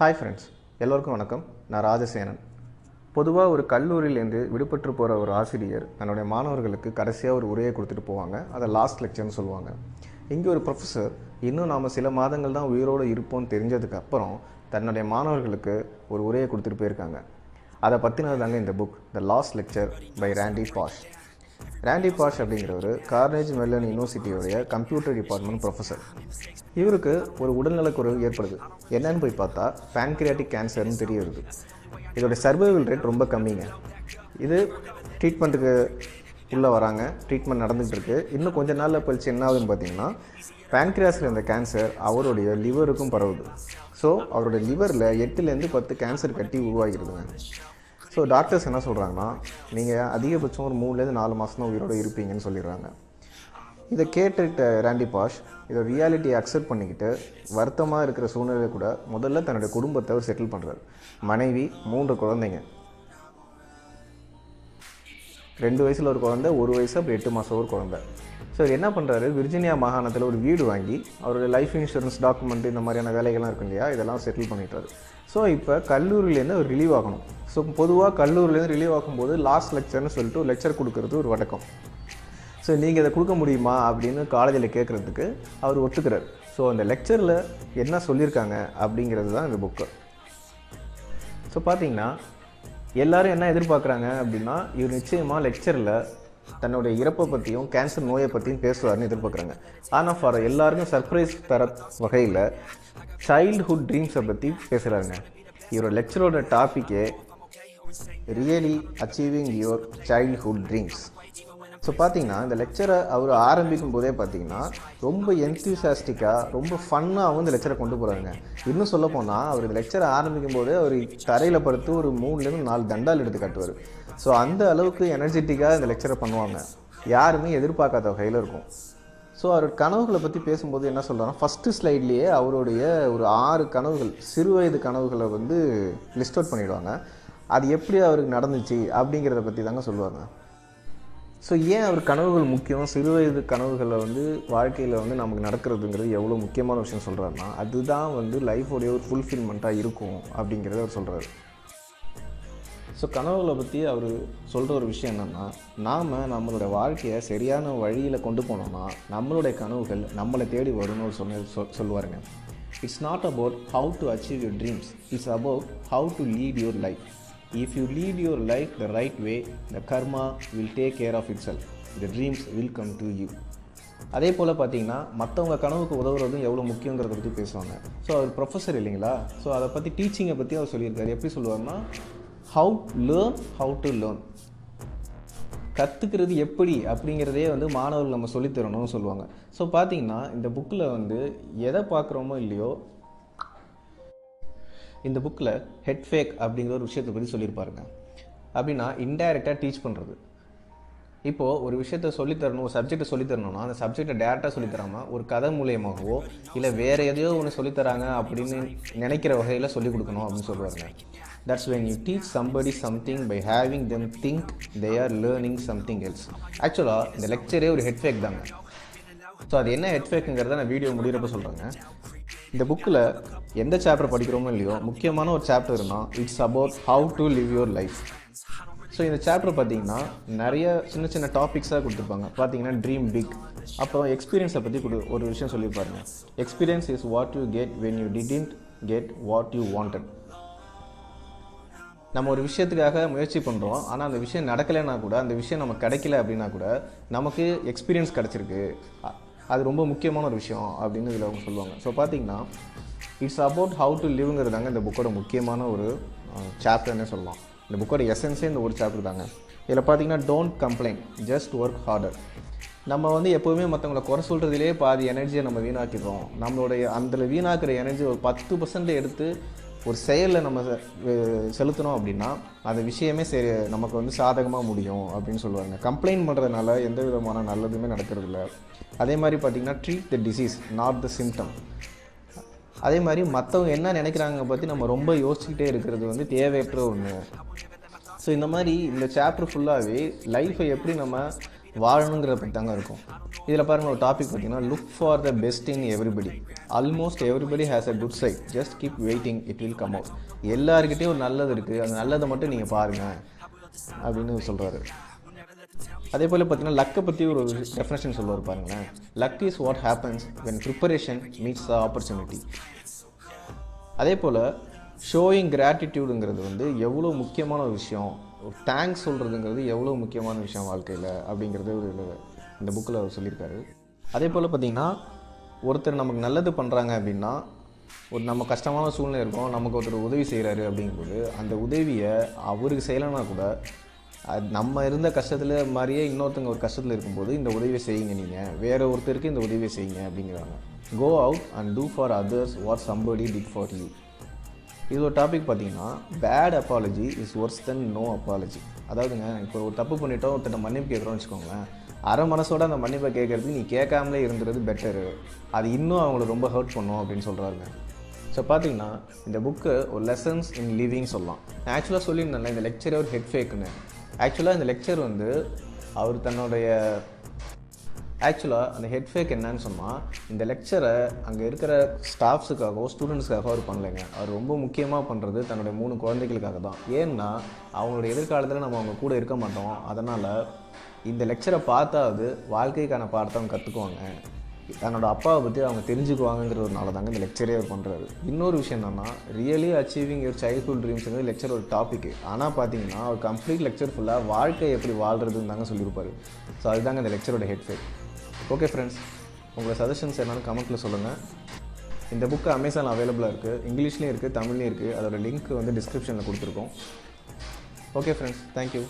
Hi friends, எல்லோருக்கும் வணக்கம். நான் ராஜசேனன். பொதுவாக ஒரு கல்லூரியிலேருந்து விடுபட்டு போகிற ஒரு ஆசிரியர் தன்னுடைய மாணவர்களுக்கு கடைசியாக ஒரு உரையை கொடுத்துட்டு போவாங்க. அதை லாஸ்ட் லெக்சர்னு சொல்லுவாங்க. இங்கே ஒரு ப்ரொஃபஸர் இன்னும் நாம் சில மாதங்கள் தான் உயிரோடு இருப்போம்னு தெரிஞ்சதுக்கு அப்புறம் தன்னுடைய மாணவர்களுக்கு ஒரு உரையை கொடுத்துட்டு போயிருக்காங்க. அதை பற்றினது தாங்க இந்த book the last lecture by pausch. pausch அப்படிங்கிறவர் கார்னேஜ் மெல்லன் யூனிவர்சிட்டியோடைய கம்ப்யூட்டர் டிபார்ட்மெண்ட் ப்ரொஃபஸர். இவருக்கு ஒரு உடல்நலக்குறைவு ஏற்படுது. என்னன்னு போய் பார்த்தா பேன்க்ரியாட்டிக் கேன்சர்னு தெரிய வருது. இதோடைய சர்வைவல் ரேட் ரொம்ப கம்மிங்க. இது ட்ரீட்மெண்ட்டுக்கு உள்ளே வராங்க, ட்ரீட்மெண்ட் நடந்துகிட்டு இருக்கு. இன்னும் கொஞ்சம் நாளில் கழிச்சு என்ன ஆகுதுன்னு பார்த்தீங்கன்னா பேன்க்ரியாஸில் இருந்த கேன்சர் அவருடைய லிவருக்கும் பரவுது. ஸோ அவருடைய லிவரில் 8 to 10 கேன்சர் கட்டி உருவாகிடுதுங்க. ஸோ டாக்டர்ஸ் என்ன சொல்கிறாங்கன்னா, நீங்கள் அதிகபட்சம் ஒரு 3 to 4 மாதம் தான் உயிரோடு இருப்பீங்கன்னு சொல்லிடுறாங்க. இதை கேட்டுக்கிட்ட pausch இதை ரியாலிட்டியை அக்செப்ட் பண்ணிக்கிட்டு வருத்தமாக இருக்கிற சூழ்நிலை கூட முதல்ல தன்னுடைய குடும்பத்தை அவர் செட்டில் பண்ணுறாரு. மனைவி, 3 குழந்தைங்க, 2 வயசில் ஒரு குழந்தை, 1 வயசு, அப்புறம் 8 மாதம் ஒரு குழந்தை. ஸோ என்ன பண்ணுறாரு, விர்ஜினியா மாகாணத்தில் ஒரு வீடு வாங்கி அவருடைய லைஃப் இன்சூரன்ஸ் டாக்குமெண்ட் இந்த மாதிரியான வேலைகள்லாம் இருக்கும் இல்லையா, இதெல்லாம் செட்டில் பண்ணிட்டாரு. ஸோ இப்போ கல்லூரியிலேருந்து அவர் ரிலீவ் ஆகணும். ஸோ பொதுவாக கல்லூரியிலேருந்து ரிலீவ் ஆகும்போது லாஸ்ட் லெக்சர்னு சொல்லிட்டு லெக்சர் கொடுக்கறது ஒரு வழக்கம். ஸோ நீங்கள் இதை கொடுக்க முடியுமா அப்படின்னு காலேஜில் கேட்குறதுக்கு அவர் ஒத்துக்கிறார். ஸோ அந்த லெக்சரில் என்ன சொல்லியிருக்காங்க அப்படிங்கிறது தான் இந்த புக்கு. ஸோ பார்த்தீங்கன்னா எல்லோரும் என்ன எதிர்பார்க்குறாங்க அப்படின்னா, இவர் நிச்சயமாக லெக்சரில் தன்னுடைய இறப்பை பற்றியும் கேன்சர் நோயை பற்றியும் பேசுவார்னு எதிர்பார்க்குறாங்க. ஆனால் ஃபார் எல்லாருமே சர்ப்ரைஸ் தர வகையில் சைல்டுஹுட் ட்ரீம்ஸை பற்றி பேசுகிறாருங்க. இவரோட லெக்சரோட டாப்பிக்கே really achieving your childhood dreams. So பார்த்தீங்கன்னா இந்த லெக்சரை அவர் ஆரம்பிக்கும் போதே பார்த்தீங்கன்னா ரொம்ப என்தூசியாஸ்டிக்காக, ரொம்ப ஃபன்னாகவும் இந்த லெக்சரை கொண்டு போகிறாங்க. இன்னும் சொல்ல போனால் அவர் இந்த லெக்சரை ஆரம்பிக்கும் போதே அவர் தரையில் படுத்து ஒரு 3 to 4 தண்டால் எடுத்து காட்டுவார். ஸோ அந்த அளவுக்கு எனர்ஜெட்டிக்காக இந்த லெக்சரை பண்ணுவாங்க. யாருமே எதிர்பார்க்காத வகையில் இருக்கும். ஸோ அவர் கனவுகளை பற்றி பேசும்போது என்ன சொல்கிறாங்கன்னா, ஃபஸ்ட்டு ஸ்லைட்லேயே அவருடைய ஒரு 6 கனவுகள், சிறுவயது கனவுகளை லிஸ்ட் அவுட் பண்ணிவிடுவாங்க. அது எப்படி அவருக்கு நடந்துச்சு அப்படிங்கிறத பற்றி தாங்க சொல்லுவாங்க. ஸோ ஏன் அவர் கனவுகள் முக்கியம், சிறுவயது கனவுகளை வாழ்க்கையில் நமக்கு நடக்கிறதுங்கிறது எவ்வளோ முக்கியமான விஷயம் சொல்கிறாருன்னா, அதுதான் லைஃபோடைய ஒரு ஃபுல்ஃபில்மெண்ட்டாக இருக்கும் அப்படிங்கிறத அவர் சொல்கிறார். ஸோ கனவுகளை பற்றி அவர் சொல்கிற ஒரு விஷயம் என்னென்னா, நாம் நம்மளோட வாழ்க்கையை சரியான வழியில் கொண்டு போனோம்னா நம்மளுடைய கனவுகள் நம்மளை தேடி வரும்னு சொல்லுவாருங்க. It's not about how to achieve your dreams, it's about how to lead your life. If you lead your life the right way, the karma will take care of itself. The dreams will come to you. அதே போல் பார்த்தீங்கன்னா மற்றவங்க கனவுக்கு உதவுறதும் எவ்வளோ முக்கியங்கிறத பற்றி பேசுவாங்க. So அவர் professor இல்லைங்களா, so அதை பற்றி டீச்சிங்கை பற்றி அவர் சொல்லியிருக்காரு. எப்படி சொல்லுவார்னா, ஹவு டு லேர்ன், கற்றுக்கிறது எப்படி அப்படிங்கிறதே மாணவர்கள் நம்ம சொல்லித்தரணும்னு சொல்லுவாங்க. ஸோ பார்த்தீங்கன்னா இந்த புக்கில் எதை பார்க்குறோமோ இல்லையோ, இந்த புக்கில் ஹெட் ஃபேக் அப்படிங்கிற ஒரு விஷயத்தை பற்றி சொல்லியிருப்பாருங்க. அப்படின்னா இன்டைரக்டாக டீச் பண்ணுறது. இப்போது ஒரு விஷயத்தை சொல்லித்தரணும், ஒரு சப்ஜெக்டை சொல்லித்தரணும்னா அந்த சப்ஜெக்டை டேரெக்டாக சொல்லித்தராமல் ஒரு கதை மூலியமாகவோ இல்லை வேறு எதையோ ஒன்று சொல்லித்தராங்க அப்படின்னு நினைக்கிற வகையில் சொல்லிக் கொடுக்கணும் அப்படின்னு சொல்லுவாருங்க. That's when you teach somebody something by having them think they are learning something else. ஆக்சுவலாக இந்த லெக்சரே ஒரு ஹெட் ஃபேக் தாங்க. ஸோ அது என்ன ஹெட் ஃபேக்குங்கிறத நான் வீடியோ முடிகிறப்ப சொல்கிறேங்க. இந்த புக்கில் எந்த சாப்டர் படிக்கிறோமோ இல்லையோ, முக்கியமான ஒரு சாப்டர்னா it's about how to live your life. So இந்த சாப்டர் பார்த்தீங்கன்னா நிறைய சின்ன சின்ன டாபிக்ஸாக கொடுத்துருப்பாங்க. பார்த்தீங்கன்னா ட்ரீம் பிக், அப்புறம் எக்ஸ்பீரியன்ஸை பற்றி ஒரு விஷயம் சொல்லியிருப்பாருங்க. Experience is what you get when you didn't get what you wanted. நம்ம ஒரு விஷயத்துக்காக முயற்சி பண்ணுறோம், ஆனால் அந்த விஷயம் நடக்கலைன்னா கூட, அந்த விஷயம் நமக்கு கிடைக்கல அப்படின்னா கூட நமக்கு எக்ஸ்பீரியன்ஸ் கிடச்சிருக்கு, அது ரொம்ப முக்கியமான ஒரு விஷயம் அப்படின்னு இதில் அவங்க சொல்லுவாங்க. ஸோ பார்த்தீங்கன்னா இட்ஸ் அபவுட் ஹவு டு லிவ்ங்கிறது தாங்க இந்த புக்கோட முக்கியமான ஒரு சாப்டர்னே சொல்லலாம். இந்த புக்கோட எசன்ஸே இந்த ஒரு சாப்டர் தாங்க. இதில் பார்த்தீங்கன்னா don't complaint, just work harder. நம்ம எப்போவுமே மற்றவங்களை குறை சொல்கிறதுலே பாதி எனர்ஜியை நம்ம வீணாக்கிடுறோம். நம்மளுடைய அந்த வீணாக்கிற எனர்ஜி ஒரு 10% எடுத்து ஒரு செயலில் நம்ம செலுத்தணும் அப்படின்னா அந்த விஷயமே சரி நமக்கு சாதகமாக முடியும் அப்படின்னு சொல்லுவாங்க. கம்ப்ளைண்ட் பண்ணுறதுனால எந்த விதமான நல்லதுமே நடக்கிறது இல்லை. அதே மாதிரி பார்த்திங்கன்னா treat the disease not the symptom. அதே மாதிரி மற்றவங்க என்ன நினைக்கிறாங்க பற்றி நம்ம ரொம்ப யோசிச்சுக்கிட்டே இருக்கிறது தேவையற்ற ஒன்று. ஸோ இந்த மாதிரி இந்த சாப்டர் ஃபுல்லாகவே லைஃப்பை எப்படி நம்ம வாழணுங்கிற பற்றி தாங்க இருக்கும். இதில் பாருங்கள், ஒரு டாபிக் பார்த்தீங்கன்னா, look for the best in everybody. Almost everybody has a good side, just keep waiting, it will come out. எல்லாருக்கிட்டையும் ஒரு நல்லது இருக்குது, அந்த நல்லதை மட்டும் நீங்கள் பாருங்கள் அப்படின்னு சொல்கிறாரு. அதே போல் பார்த்தீங்கன்னா, லக்கை பற்றி ஒரு டெஃபினேஷன் சொல்லுவார் பாருங்களேன். Luck is what happens when preparation meets the opportunity. அதே போல் ஷோயிங் கிராட்டிடியூடுங்கிறது வந்து எவ்வளோ முக்கியமான ஒரு விஷயம், தேங்க்ஸ் சொல்கிறதுங்கிறது எவ்வளோ முக்கியமான விஷயம் வாழ்க்கையில் அப்படிங்கிறது ஒரு இந்த புக்கில் அவர் சொல்லியிருக்காரு. அதே போல் பார்த்திங்கன்னா, ஒருத்தர் நமக்கு நல்லது பண்ணுறாங்க அப்படின்னா, ஒரு நம்ம கஷ்டமான சூழ்நிலை இருக்கும், நமக்கு ஒருத்தர் உதவி செய்கிறாரு அப்படிங்கும்போது அந்த உதவியை அவருக்கு செய்யலைன்னா கூட நம்ம இருந்த கஷ்டத்தில் மாதிரியே இன்னொருத்தங்க ஒரு கஷ்டத்தில் இருக்கும்போது இந்த உதவியை செய்யுங்க, நீங்கள் வேறு ஒருத்தருக்கு இந்த உதவியை செய்யுங்க அப்படிங்கிறாங்க. Go out and do for others what somebody did for you. இது ஒரு டாபிக் பார்த்தீங்கன்னா, bad apology is worse than no apology. அதாவதுங்க, இப்போ ஒரு தப்பு பண்ணிட்டோம், ஒருத்தட்ட மன்னிப்பு கேட்குறோன்னு வச்சுக்கோங்களேன், அரை மனசோட அந்த மன்னிப்பை கேட்குறதுக்கு நீ கேட்காமலே இருந்துறது பெட்டரு, அது இன்னும் அவங்கள ரொம்ப ஹர்ட் பண்ணும் அப்படின்னு சொல்கிறாருங்க. ஸோ பார்த்தீங்கன்னா, இந்த புக்கு ஒரு லெசன்ஸ் இன் லிவிங் சொல்லலாம். ஆக்சுவலாக சொல்லியிருந்தேன்ல, இந்த லெக்சரே ஒரு ஹெட் ஃபேக்குன்னு. ஆக்சுவலாக இந்த லெக்சர் வந்து அவர் தன்னுடைய அந்த ஹெட் ஃபேக் என்னன்னு சொன்னால், இந்த லெக்சரை அங்கே இருக்கிற ஸ்டாஃப்ஸுக்காகவோ ஸ்டூடெண்ட்ஸுக்காகவோ அவர் பண்ணலைங்க. அவர் ரொம்ப முக்கியமாக பண்ணுறது தன்னுடைய 3 குழந்தைகளுக்காக தான். ஏன்னா அவங்களுடைய எதிர்காலத்தில் நம்ம அவங்க கூட இருக்க மாட்டோம். அதனால் இந்த லெக்சரை பார்த்தாவது வாழ்க்கைக்கான பாடத்தை அவங்க கற்றுக்குவாங்க, தன்னோட அப்பாவை பற்றி அவங்க தெரிஞ்சுக்குவாங்கங்கிறதுனால தாங்க இந்த லெக்சரே அவர் பண்ணுறாரு. இன்னொரு விஷயம் என்னென்னா, ரியலி அச்சீவிங் யுவர் சைல்ட்ஹுட் ட்ரீம்ஸுங்கிறது லெக்சர் ஒரு டாப்பிக்கு. ஆனால் பார்த்தீங்கன்னா, அவர் கம்ப்ளீட் லெக்சர் ஃபுல்லாக வாழ்க்கை எப்படி வாழ்கிறதுன்னு தாங்க சொல்லியிருப்பார். ஸோ அதுதாங்க இந்த லெக்சரோட ஹெட் ஃபேக். ஓகே ஃப்ரெண்ட்ஸ், உங்களோட சஜஷன்ஸ் என்னென்னு கமெண்ட்டில் சொல்லுங்கள். இந்த புக்கு அமேசானில் அவைலபிளாக இருக்குது, இங்கிலீஷ்லேயும் இருக்குது, தமிழ்லேயும் இருக்குது. அதோட லிங்க் வந்து டிஸ்கிரிப்ஷனில் கொடுத்துருக்கோம். Okay friends, thank you.